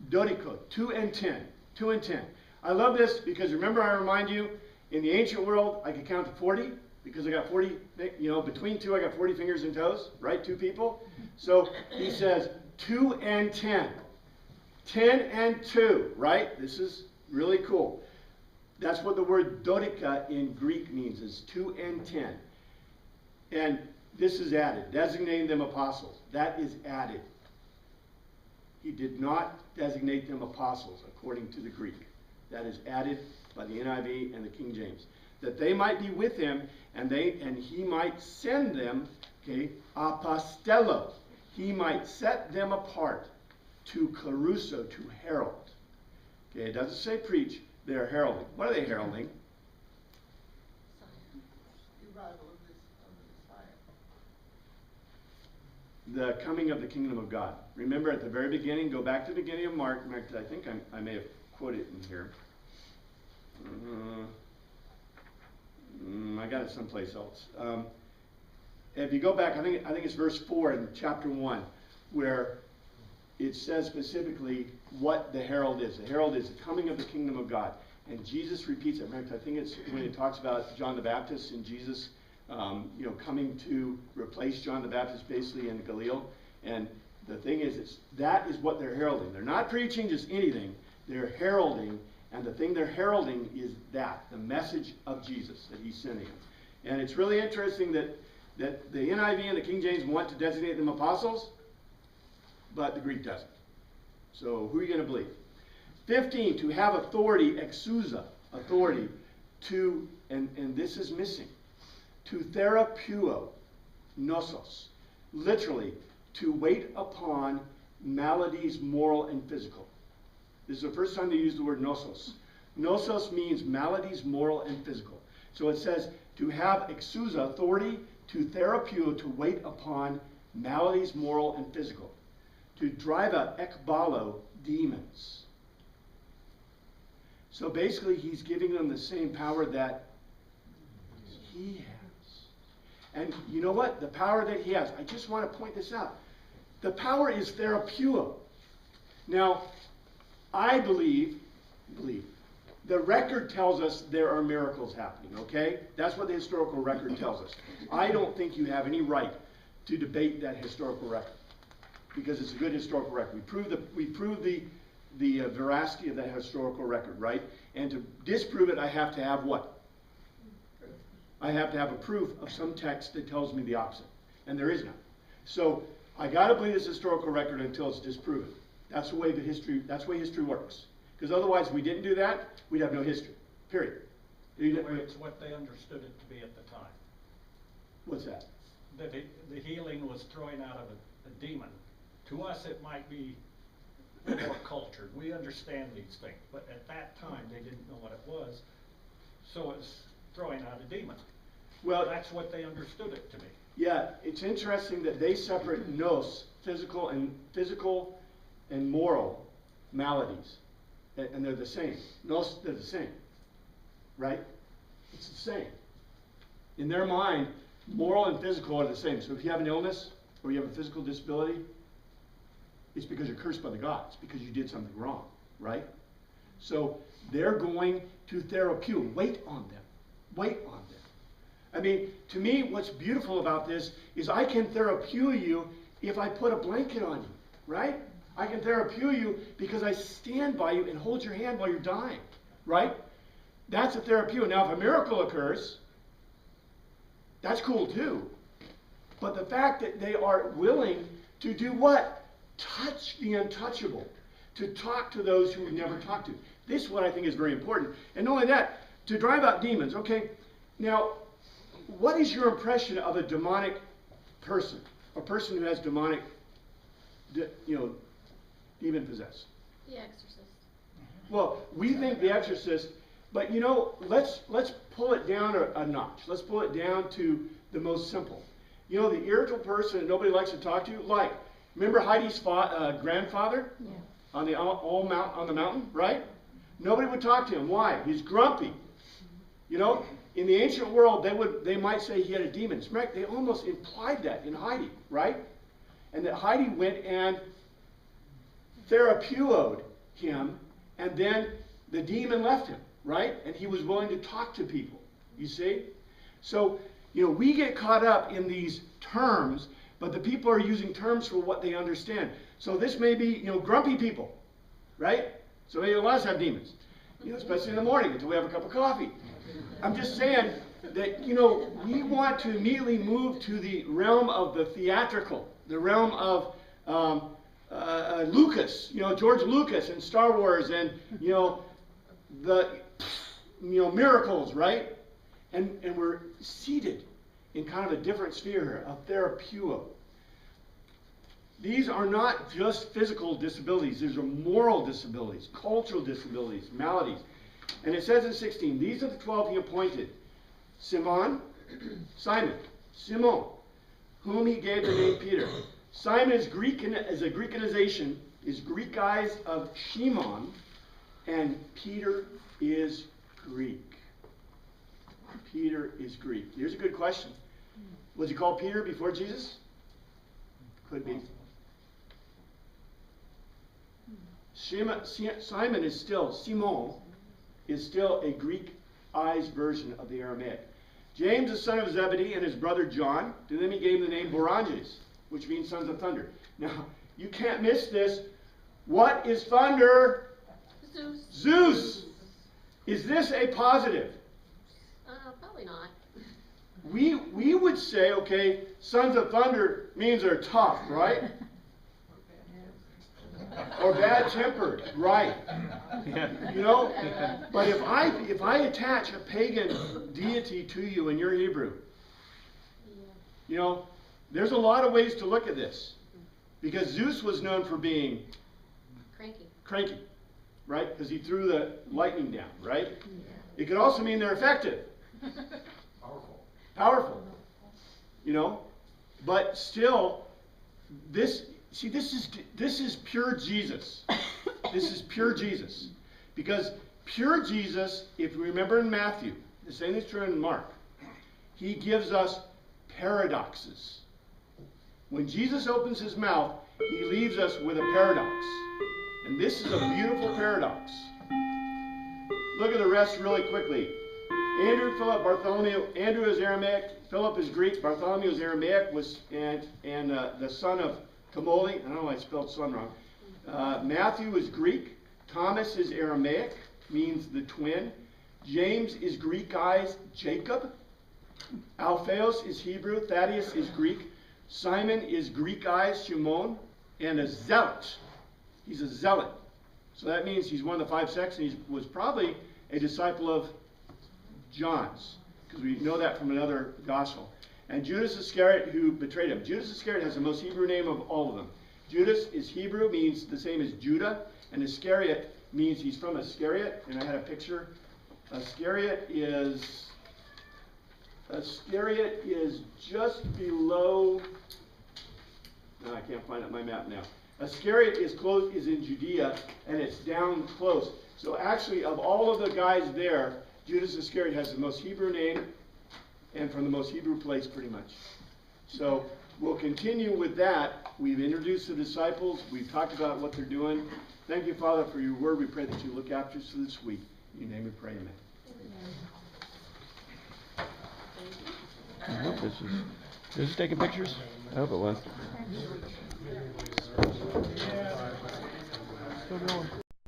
Dodiko, 2 and 10. 2 and 10. I love this because remember I remind you, in the ancient world, I could count to 40 because I got 40, between two I got 40 fingers and toes, right? 2 people. So he says 2 and 10. 10 and 2, right? This is really cool. That's what the word dodeca in Greek means, is 2 and 10. And this is added, designating them apostles. That is added. He did not designate them apostles according to the Greek. That is added by the NIV and the King James. That they might be with him and he might send them, okay, apostello. He might set them apart to caruso, to herald. Okay, it doesn't say preach, they're heralding. What are they heralding? The coming of the kingdom of God. Remember at the very beginning, go back to the beginning of Mark. I think I may have quoted it in here. I got it someplace else. If you go back, I think it's verse 4 in chapter 1, where it says specifically what the herald is. The herald is the coming of the kingdom of God. And Jesus repeats it. In fact, I think it's when it talks about John the Baptist and Jesus coming to replace John the Baptist basically in Galilee. And the thing is, that is what they're heralding. They're not preaching just anything. They're heralding, and the thing they're heralding is that, the message of Jesus that he's sending them. And it's really interesting that the NIV and the King James want to designate them apostles, but the Greek doesn't. So who are you going to believe? 15, to have authority, exousia, authority, to, and this is missing, to therapeuo, nosos, literally, to wait upon maladies, moral and physical. This is the first time they use the word nosos. Nosos means maladies, moral and physical. So it says to have exousia, authority, to therapeuo, to wait upon maladies, moral and physical. To drive out ekbalo, demons. So basically he's giving them the same power that he has. And you know what? The power that he has, I just want to point this out. The power is therapeuo. Now, I believe, the record tells us there are miracles happening, okay? That's what the historical record tells us. I don't think you have any right to debate that historical record, because it's a good historical record. We prove the veracity of that historical record, right? And to disprove it, I have to have what? I have to have a proof of some text that tells me the opposite. And there is none. So I got to believe this historical record until it's disproven. That's the way history works. Because otherwise, if we didn't do that, we'd have no history. Period. It's what they understood it to be at the time. What's that? That the healing was throwing out of a demon. To us, it might be more cultured. We understand these things. But at that time, they didn't know what it was. So it's throwing out a demon. Well, that's what they understood it to be. Yeah, it's interesting that they separate nos, physical and moral maladies. And they're the same. Nos, they're the same. Right? It's the same. In their mind, moral and physical are the same. So if you have an illness or you have a physical disability, it's because you're cursed by the gods, because you did something wrong. Right? So they're going to therapeuo. Wait on them. Wait on them. I mean, to me, what's beautiful about this is I can therapeuo you if I put a blanket on you. Right? I can therapeuo you because I stand by you and hold your hand while you're dying, right? That's a therapeuo. Now, if a miracle occurs, that's cool too. But the fact that they are willing to do what? Touch the untouchable. To talk to those who we've never talked to. This is what I think is very important. And not only that, to drive out demons. Okay, now, what is your impression of a demonic person? A person who has demonic, demon possessed? The Exorcist. Well, we think The Exorcist, but let's pull it down a notch. Let's pull it down to the most simple. The irritable person that nobody likes to talk to, remember Heidi's grandfather? Yeah. On the mountain, right? Nobody would talk to him. Why? He's grumpy. In the ancient world, they might say he had a demon. They almost implied that in Heidi, right? And that Heidi went and therapeuoed him, and then the demon left him, right? And he was willing to talk to people, you see? So, we get caught up in these terms, but the people are using terms for what they understand. So this may be, grumpy people, right? So maybe a lot of us have demons, especially in the morning until we have a cup of coffee. I'm just saying that, we want to immediately move to the realm of the theatrical, the realm of Lucas, George Lucas and Star Wars and, the, miracles, right? And we're seated in kind of a different sphere here, a therapeua. These are not just physical disabilities. These are moral disabilities, cultural disabilities, maladies. And it says in 16, these are the 12 he appointed. Simon, whom he gave the name Peter. Simon is a Greekanization, is Greekized of Shimon, and Peter is Greek. Peter is Greek. Here's a good question. Was he called Peter before Jesus? Could be. Simon is still, Simon is still a Greekized version of the Aramaic. James, the son of Zebedee, and his brother John, to them he gave the name Boanerges, which means sons of thunder. Now, you can't miss this. What is thunder? Zeus. Zeus. Is this a positive? Probably not. We would say, okay, sons of thunder means they're tough, right? Or bad-tempered, right? But if I attach a pagan deity to you in your Hebrew, there's a lot of ways to look at this, because Zeus was known for being cranky, right? Because he threw the lightning down, right? It could also mean they're effective, powerful. But still, this is pure Jesus. This is pure Jesus. Because pure Jesus, if you remember in Matthew, the same is true in Mark, he gives us paradoxes. When Jesus opens his mouth, he leaves us with a paradox. And this is a beautiful paradox. Look at the rest really quickly. Andrew, Philip, Bartholomew. Andrew is Aramaic. Philip is Greek. Bartholomew is Aramaic, and the son of Kamoli. I don't know why I spelled son wrong. Matthew is Greek. Thomas is Aramaic, means the twin. James is Greekized Jacob. Alphaeus is Hebrew. Thaddeus is Greek. Simon is Greekized Shimon, and a zealot. He's a zealot. So that means he's one of the 5 sects, and he was probably a disciple of John's, because we know that from another gospel. And Judas Iscariot, who betrayed him. Judas Iscariot has the most Hebrew name of all of them. Judas is Hebrew, means the same as Judah, and Iscariot means he's from Iscariot, and I had a picture. Iscariot is just below, no, I can't find it on my map now. Iscariot is in Judea, and it's down close. So actually, of all of the guys there, Judas Iscariot has the most Hebrew name, and from the most Hebrew place, pretty much. So we'll continue with that. We've introduced the disciples. We've talked about what they're doing. Thank you, Father, for your word. We pray that you look after us this week. In your name we pray, amen. I hope this is taking pictures? I hope it was. Still going.